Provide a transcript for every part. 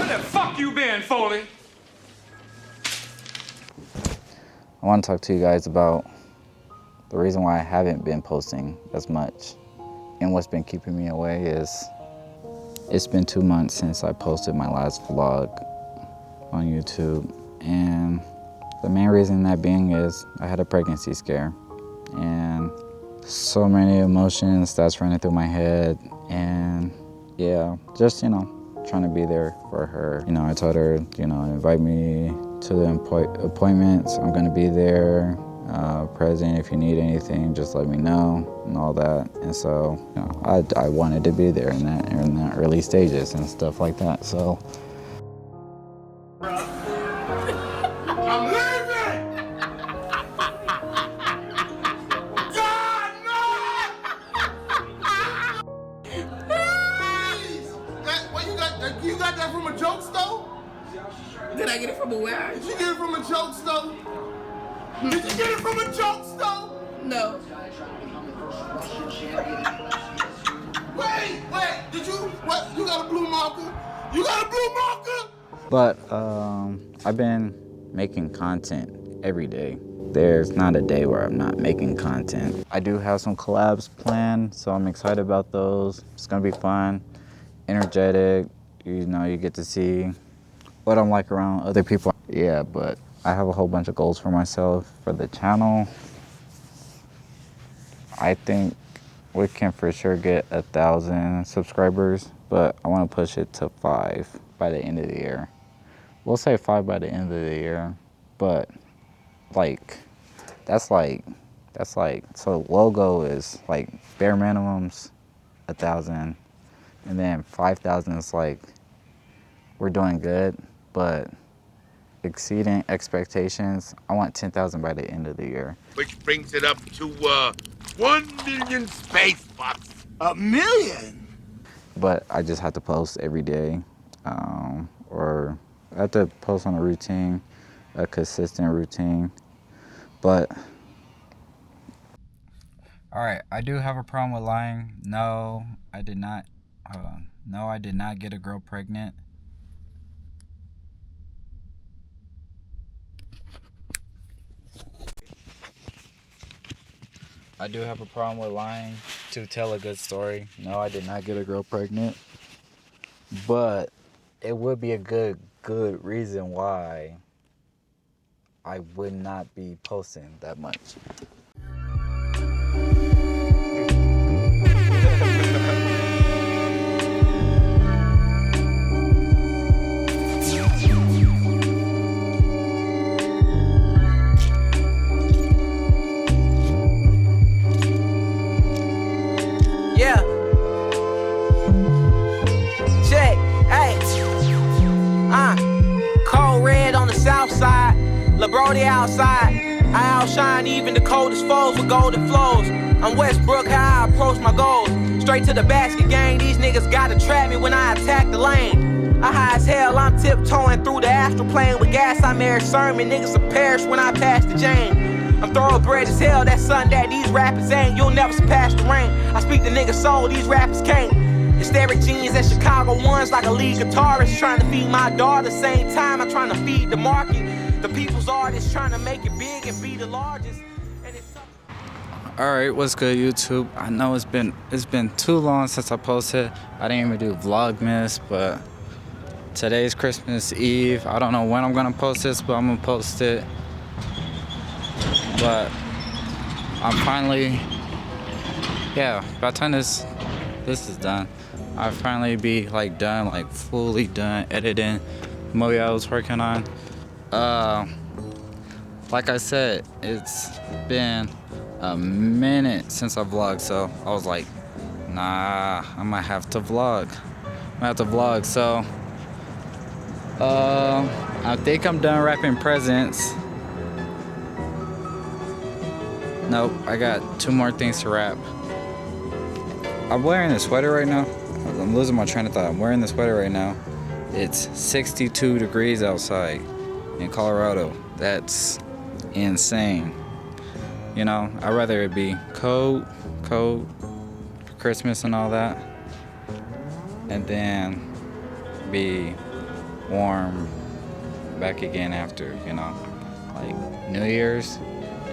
the fuck you been, Foley? I want to talk to you guys about the reason why I haven't been posting as much. And what's been keeping me away is it's been 2 months since I posted my last vlog on YouTube. And the main reason that being is I had a pregnancy scare. And so many emotions that's running through my head. And yeah, just, trying to be there for her. I told her, invite me to the appointments. I'm gonna be there, present. If you need anything, just let me know and all that. And so, I wanted to be there in that early stages and stuff like that. So. I'm leaving! God, no! Please! You got that from a joke store? Did I get it from a where? Did you get it from a joke store? Did you get it from a joke store? No. Wait, did you, what, you got a blue marker? You got a blue marker? But I've been making content every day. There's not a day where I'm not making content. I do have some collabs planned, so I'm excited about those. It's gonna be fun, energetic. You get to see what I'm like around other people. Yeah, but I have a whole bunch of goals for myself for the channel. I think we can for sure get 1,000 subscribers, but I want to push it to 5 by the end of the year. We'll say 5 by the end of the year, but that's like, so logo is like bare minimums 1,000, and then 5,000 is like, we're doing good, but exceeding expectations. I want 10,000 by the end of the year. Which brings it up to 1 million space bucks. 1 million? But I just have to post every day, or I have to post on a routine, a consistent routine. But all right, I do have a problem with lying. No, I did not. Hold on. No, I did not get a girl pregnant. I do have a problem with lying to tell a good story. No, I did not get a girl pregnant. But it would be a good reason why I would not be posting that much. Yeah. Check. Hey. Cold red on the south side. LeBrody outside. I outshine even the coldest foes with golden flows. I'm Westbrook, how I approach my goals. Straight to the basket gang. These niggas gotta trap me when I attack the lane. I high as hell, I'm tiptoeing through the astral plane. With gas, I marry sermon. Niggas will perish when I pass the Jane. I'm thoroughbred as hell, that's something that these rappers ain't. You'll never surpass the rain. I speak the nigga soul, these rappers can't. Hysteric genius at Chicago ones like a lead guitarist. Trying to feed my daughter, same time I'm trying to feed the market. The people's artist trying to make it big and be the largest. And it's alright, what's good YouTube? I know it's been too long since I posted. I didn't even do Vlogmas, but today's Christmas Eve. I don't know when I'm gonna post this, but I'm gonna post it. But I'm finally, yeah, by the time this is done, I'll finally be done, fully done editing the movie I was working on. Like I said, it's been a minute since I vlogged, so I was like, nah, I might have to vlog. So I think I'm done wrapping presents. Nope, I got 2 more things to wrap. I'm wearing a sweater right now. I'm losing my train of thought. I'm wearing the sweater right now. It's 62 degrees outside in Colorado. That's insane. I'd rather it be cold for Christmas and all that, and then be warm back again after, you know, like New Year's,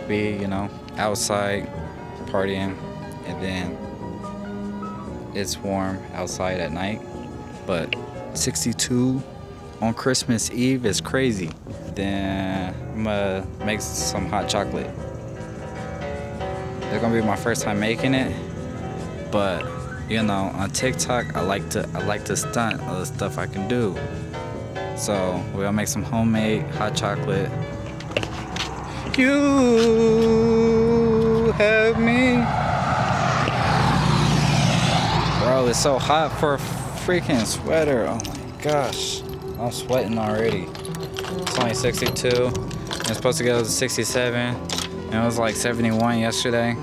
be, you know, outside partying, and then it's warm outside at night, but 62 on Christmas Eve is crazy. Then I'm gonna make some hot chocolate. It's gonna be my first time making it, but you know, on TikTok, I like to stunt all the stuff I can do. So we're gonna make some homemade hot chocolate. You have me. Bro, it's so hot for a freaking sweater. Oh my gosh. I'm sweating already. It's only 62. It's supposed to go to 67. And it was like 71 yesterday.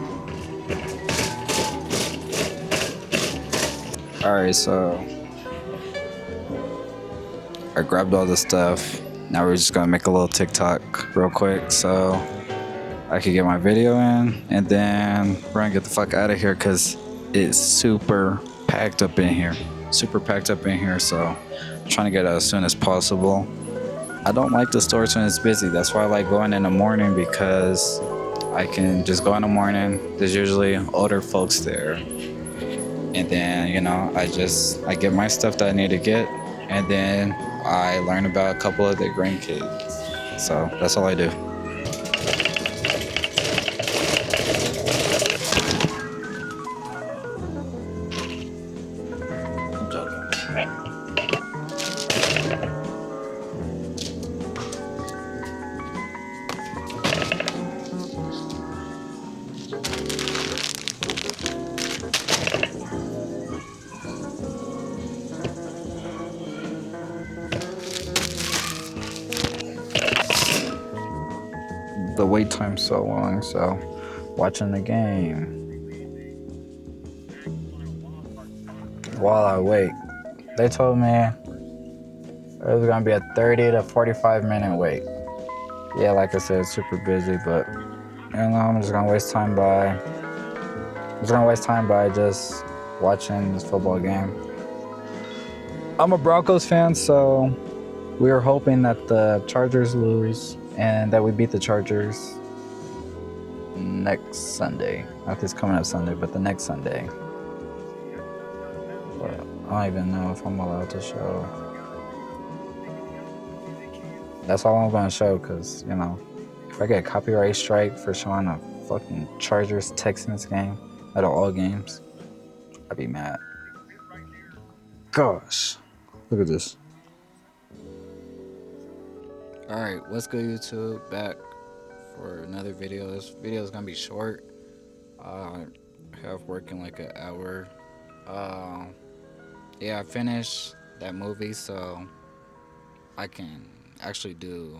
Alright, so I grabbed all the stuff. Now we're just gonna make a little TikTok real quick so I can get my video in, and then we're gonna get the fuck out of here because it's super packed up in here. So I'm trying to get out as soon as possible. I don't like the stores when it's busy. That's why I like going in the morning, because I can just go in the morning. There's usually older folks there. And then, you know, I get my stuff that I need to get, and then I learn about a couple of the grandkids. So that's all I do. I'm joking. The wait time's so long, so watching the game while I wait. They told me it was gonna be a 30 to 45 minute wait. Yeah, like I said, it's super busy, but you know, I'm just gonna waste time by just watching this football game. I'm a Broncos fan, so we were hoping that the Chargers lose and that we beat the Chargers next Sunday. Not this coming up Sunday, but the next Sunday. But I don't even know if I'm allowed to show. That's all I'm gonna show, because, you know, if I get a copyright strike for showing a fucking Chargers-Texans game out of all games, I'd be mad. Gosh, look at this. Alright, what's good, YouTube? Back for another video. This video is gonna be short. I have work in like an hour. Yeah, I finished that movie, so I can actually do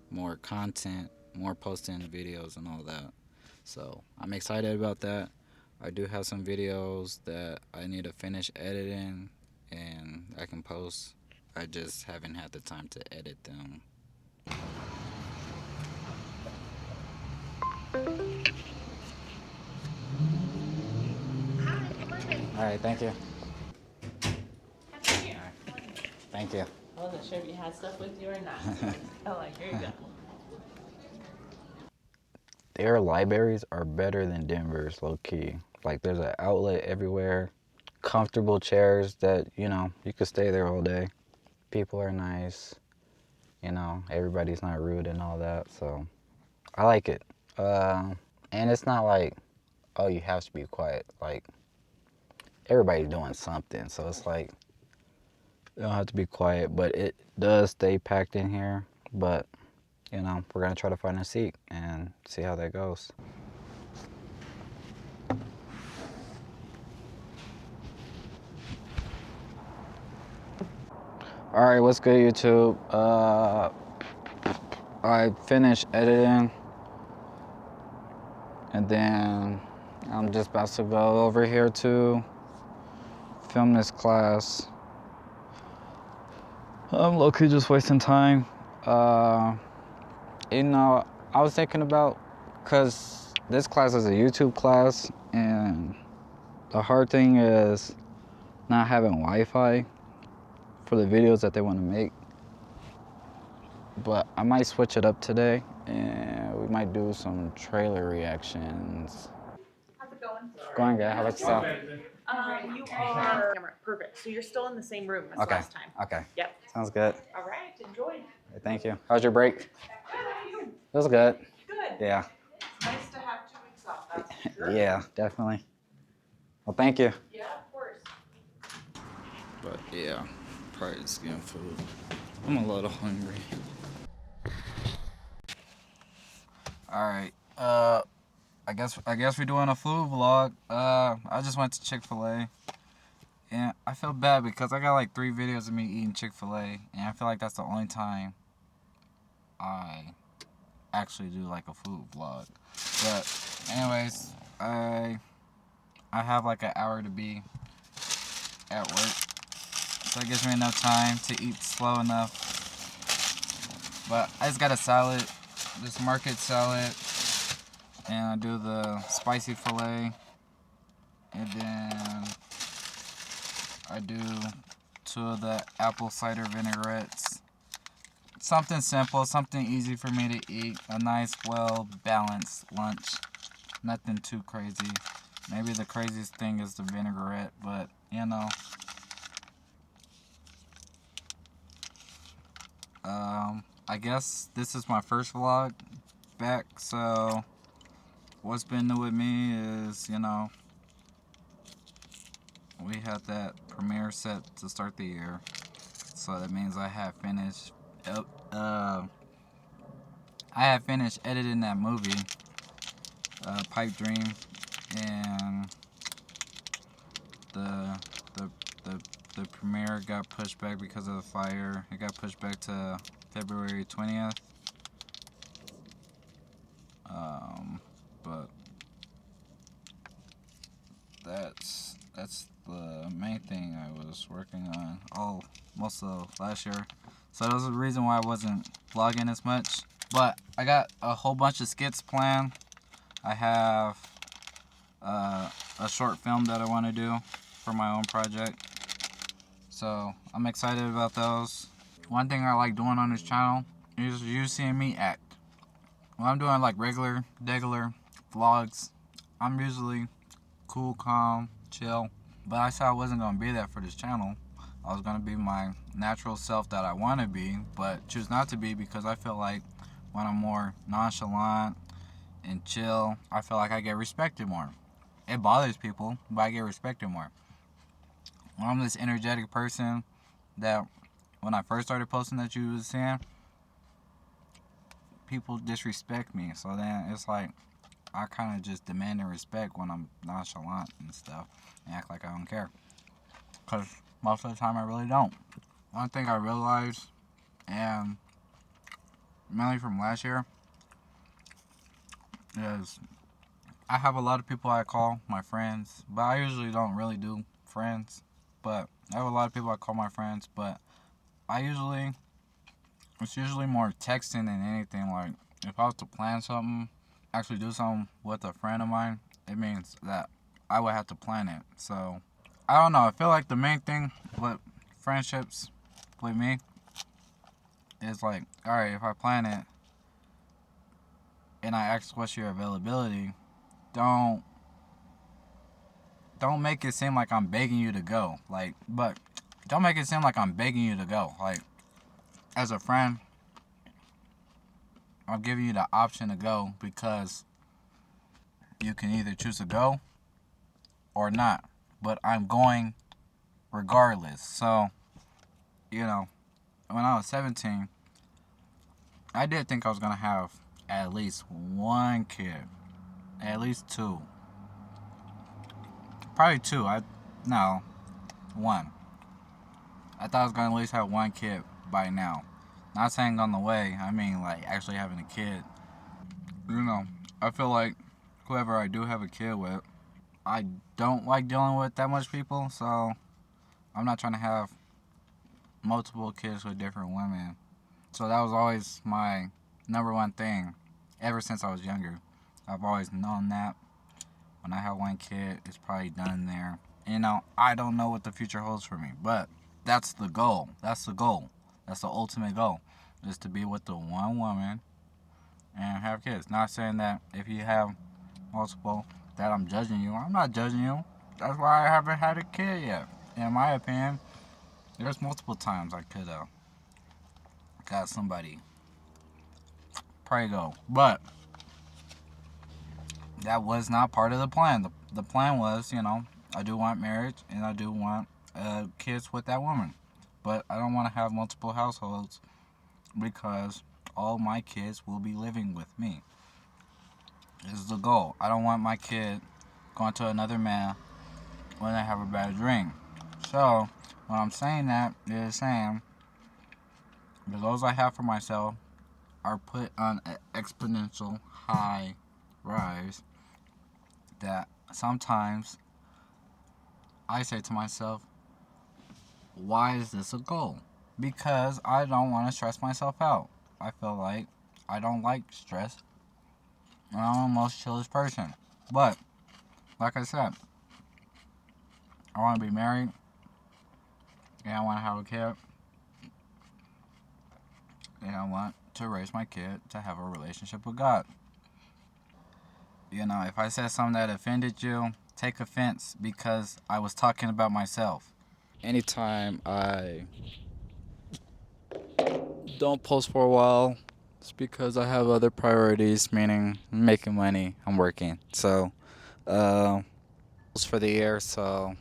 more content, more posting videos and all that. So I'm excited about that. I do have some videos that I need to finish editing and I can post. I just haven't had the time to edit them. All right, thank you. Thank you. I wasn't sure if you had stuff with you or not. Oh, like, here you go. Their libraries are better than Denver's, low key. Like, there's an outlet everywhere, comfortable chairs that, you know, you could stay there all day. People are nice, you know, everybody's not rude and all that, so I like it. And it's not like, oh, you have to be quiet. Like, everybody's doing something, so it's like, you don't have to be quiet, but it does stay packed in here. But, you know, we're gonna try to find a seat and see how that goes. All right, what's good, YouTube? I finished editing, and then I'm just about to go over here to film this class. I'm low-key just wasting time. You know, I was thinking about, because this class is a YouTube class, and the hard thing is not having Wi-Fi for the videos that they want to make. but I might switch it up today, and we might do some trailer reactions. How's it going? Going good. How about yourself? You are perfect. So you're still in the same room as Okay. last time. Okay. Yep. Sounds good. All right. Enjoy. Thank you. How's your break? Good. How are you? It was good. Good. Yeah. It's nice to have 2 weeks off. That's for sure. Yeah, definitely. Well, thank you. Yeah, of course. But yeah, probably just getting food. I'm a little hungry. All right. I guess we're doing a food vlog. I just went to Chick-fil-A, and I feel bad because I got like 3 videos of me eating Chick-fil-A, and I feel like that's the only time I actually do like a food vlog. But anyways, I have like an hour to be at work, so it gives me enough time to eat slow enough. But I just got a salad, this market salad, and I do the spicy filet, and then I do 2 of the apple cider vinaigrettes. Something simple, something easy for me to eat. A nice, well-balanced lunch. Nothing too crazy. Maybe the craziest thing is the vinaigrette, but you know. I guess this is my first vlog back, so what's been new with me is, you know, we had that premiere set to start the year, so that means I have finished editing that movie, Pipe Dream, and the premiere got pushed back because of the fire. It got pushed back to February 20th. But that's the main thing I was working on most of last year. So that was the reason why I wasn't vlogging as much. But I got a whole bunch of skits planned. I have a short film that I want to do for my own project. So I'm excited about those. One thing I like doing on this channel is you seeing me act. When I'm doing like regular vlogs, I'm usually cool, calm, chill. But I said I wasn't going to be that for this channel. I was going to be my natural self that I want to be, but choose not to be because I feel like when I'm more nonchalant and chill, I feel like I get respected more. It bothers people, but I get respected more. When I'm this energetic person that when I first started posting that you was seeing, people disrespect me. So then it's like I kind of just demand respect when I'm nonchalant and stuff and act like I don't care. Because most of the time I really don't. One thing I realized, and mainly from last year, is I have a lot of people I call my friends, but I usually don't really do friends. But I have a lot of people I call my friends, but it's usually more texting than anything. Like, if I was to plan something, actually do something with a friend of mine, it means that I would have to plan it. So, I don't know. I feel like the main thing with friendships with me is like, alright, if I plan it and I ask what's your availability, don't make it seem like I'm begging you to go. Like, but don't make it seem like I'm begging you to go. Like, as a friend, I'm giving you the option to go because you can either choose to go or not. But I'm going regardless. So, you know, when I was 17, I did think I was going to have at least 1 kid. At least 2. Probably 2. 1. I thought I was going to at least have 1 kid by now. Not saying on the way, I mean like actually having a kid. You know, I feel like whoever I do have a kid with, I don't like dealing with that much people, so I'm not trying to have multiple kids with different women. So that was always my #1 thing ever since I was younger. I've always known that when I have 1 kid, it's probably done there. You know, I don't know what the future holds for me, but that's the goal. That's the goal. That's the ultimate goal. is to be with the one woman and have kids. Not saying that if you have multiple that I'm judging you. I'm not judging you. That's why I haven't had a kid yet. In my opinion, there's multiple times I could have got somebody prego, but that was not part of the plan. The plan was, I do want marriage and I do want kids with that woman, but I don't want to have multiple households because all my kids will be living with me. This is the goal. I don't want my kid going to another man when they have a bad drink. So, when I'm saying that, is saying the goals I have for myself are put on an exponential high rise that sometimes I say to myself, why is this a goal? Because I don't want to stress myself out. I feel like I don't like stress. I'm the most chillest person. But, like I said, I want to be married and I want to have a kid. And I want to raise my kid to have a relationship with God. If I said something that offended you, take offense because I was talking about myself. Anytime I don't post for a while, it's because I have other priorities, meaning making money, I'm working. So, for the year, so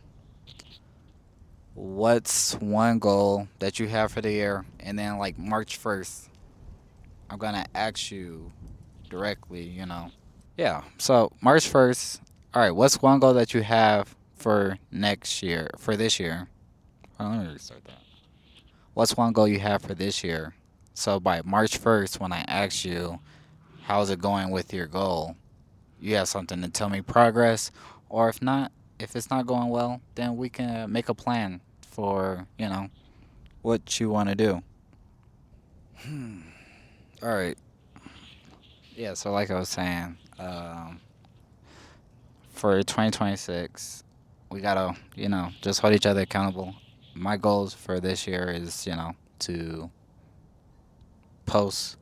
what's one goal that you have for the year? And then like March 1st, I'm gonna ask you directly, Yeah, so March 1st, all right, what's one goal that you have for next year, for this year? Let me restart that. What's one goal you have for this year? So by March 1st, when I ask you, how's it going with your goal? You have something to tell me progress, or if it's not going well, then we can make a plan for, what you want to do. All right. Yeah, so like I was saying, for 2026, we gotta, just hold each other accountable. My goals for this year is, to post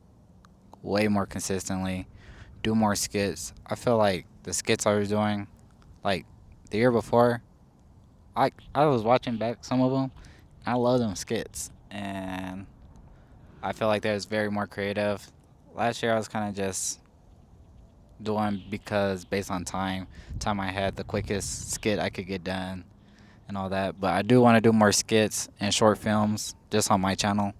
way more consistently, do more skits. I feel like the skits I was doing, like the year before, I was watching back some of them. I love them skits, and I feel like that was very more creative. Last year I was kind of just doing because based on time I had the quickest skit I could get done and all that. But I do want to do more skits and short films just on my channel,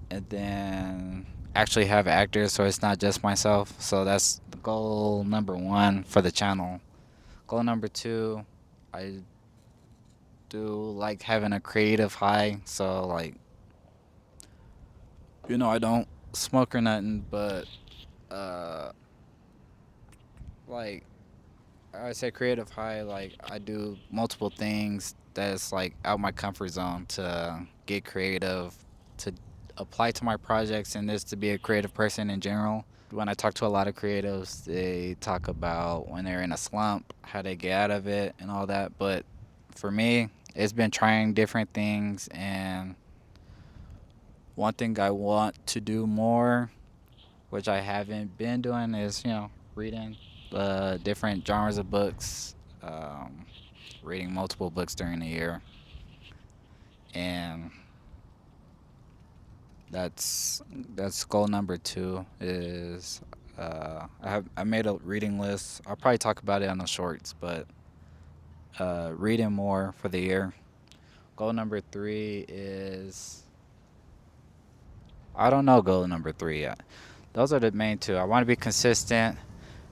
and then actually have actors so it's not just myself. So that's the goal number 1 for the channel. Goal number 2, I do like having a creative high. So like, I don't smoke or nothing, but like I say creative high, like I do multiple things that's like out my comfort zone to get creative, to apply to my projects, and just to be a creative person in general. When I talk to a lot of creatives, they talk about when they're in a slump, how they get out of it and all that. But for me, it's been trying different things, and one thing I want to do more, which I haven't been doing, is, reading different genres of books, reading multiple books during the year. And that's goal number 2 is I made a reading list. I'll probably talk about it on the shorts, but reading more for the year. Goal number 3 is, I don't know goal number 3 yet. Those are the main 2. I want to be consistent.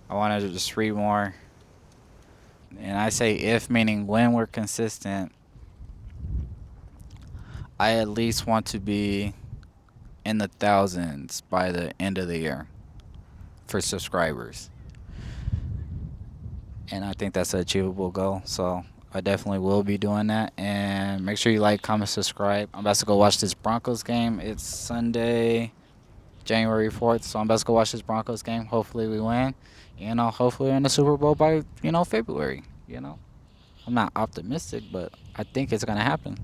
I want to just read more. And I say if, meaning when we're consistent, I at least want to be in the thousands by the end of the year for subscribers. And I think that's an achievable goal. So I definitely will be doing that. And make sure you like, comment, subscribe. I'm about to go watch this Broncos game. It's Sunday, January 4th. So I'm about to go watch this Broncos game. Hopefully we win. Hopefully we're in the Super Bowl by, February. I'm not optimistic, but I think it's going to happen.